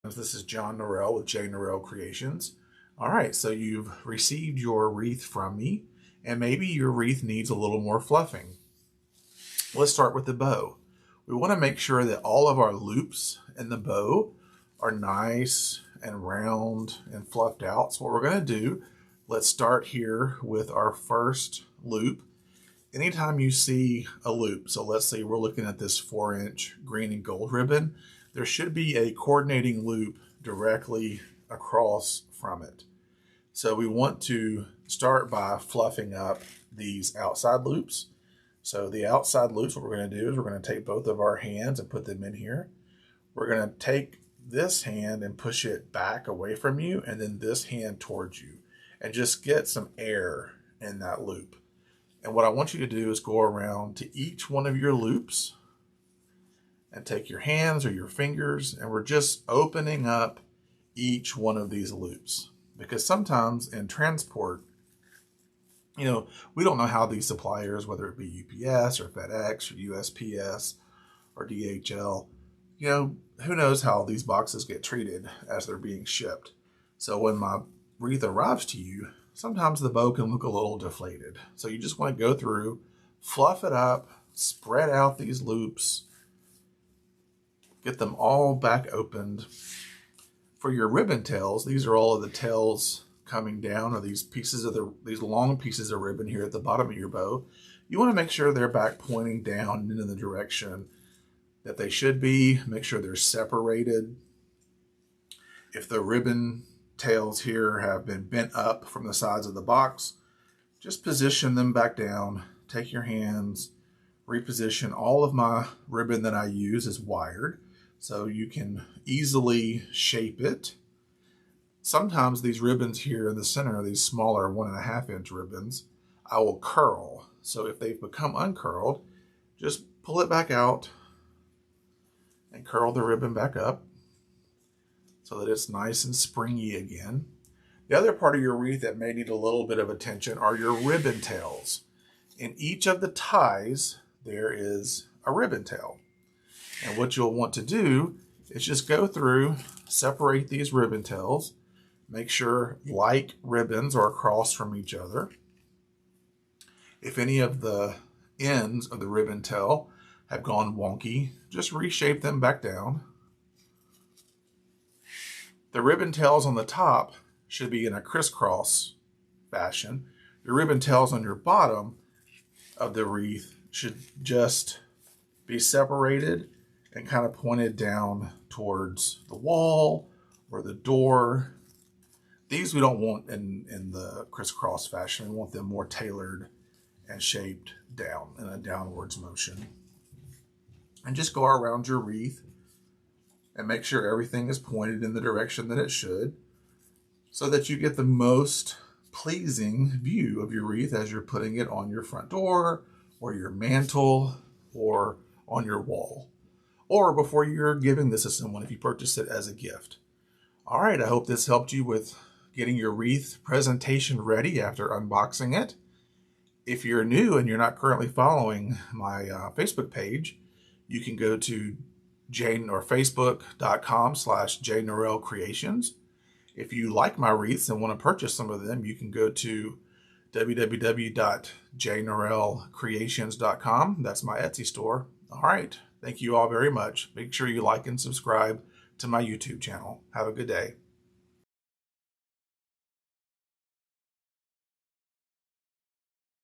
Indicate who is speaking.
Speaker 1: This is Jnorrell with Jnorrell Creations. All right, so you've received your wreath from me, and maybe your wreath needs a little more fluffing. Let's start with the bow. We want to make sure that all of our loops in the bow are nice and round and fluffed out. So what we're going to do, let's start here with our first loop. Anytime you see a loop, so let's say we're looking at this 4-inch green and gold ribbon, there should be a coordinating loop directly across from it. So we want to start by fluffing up these outside loops. So the outside loops, what we're going to do is we're going to take both of our hands and put them in here. We're going to take this hand and push it back away from you, and then this hand towards you, and just get some air in that loop. And what I want you to do is go around to each one of your loops and take your hands or your fingers, and we're just opening up each one of these loops. Because sometimes in transport, we don't know how these suppliers, whether it be UPS or FedEx or USPS or DHL, who knows how these boxes get treated as they're being shipped. So when my wreath arrives to you, sometimes the bow can look a little deflated. So you just want to go through, fluff it up, spread out these loops, get them all back opened. For your ribbon tails, these are all of the tails coming down, or these long pieces of ribbon here at the bottom of your bow. You want to make sure they're back pointing down and in the direction that they should be. Make sure they're separated. If the ribbon tails here have been bent up from the sides of the box, just position them back down. Take your hands, reposition. All of my ribbon that I use is wired, so you can easily shape it. Sometimes these ribbons here in the center, these smaller 1.5-inch ribbons, I will curl. So if they've become uncurled, just pull it back out and curl the ribbon back up so that it's nice and springy again. The other part of your wreath that may need a little bit of attention are your ribbon tails. In each of the ties, there is a ribbon tail. And what you'll want to do is just go through, separate these ribbon tails, make sure like ribbons are across from each other. If any of the ends of the ribbon tail have gone wonky, just reshape them back down. The ribbon tails on the top should be in a crisscross fashion. The ribbon tails on your bottom of the wreath should just be separated and kind of pointed down towards the wall or the door. These we don't want in the crisscross fashion. We want them more tailored and shaped down in a downwards motion. And just go around your wreath and make sure everything is pointed in the direction that it should, so that you get the most pleasing view of your wreath as you're putting it on your front door or your mantle or on your wall, or before you're giving this to someone if you purchase it as a gift. All right, I hope this helped you with getting your wreath presentation ready after unboxing it. If you're new and you're not currently following my Facebook page, you can go to facebook.com/Jnorrell Creations. If you like my wreaths and want to purchase some of them, you can go to www.jnorrellcreations.com. That's my Etsy store. All right. Thank you all very much. Make sure you like and subscribe to my YouTube channel. Have a good day.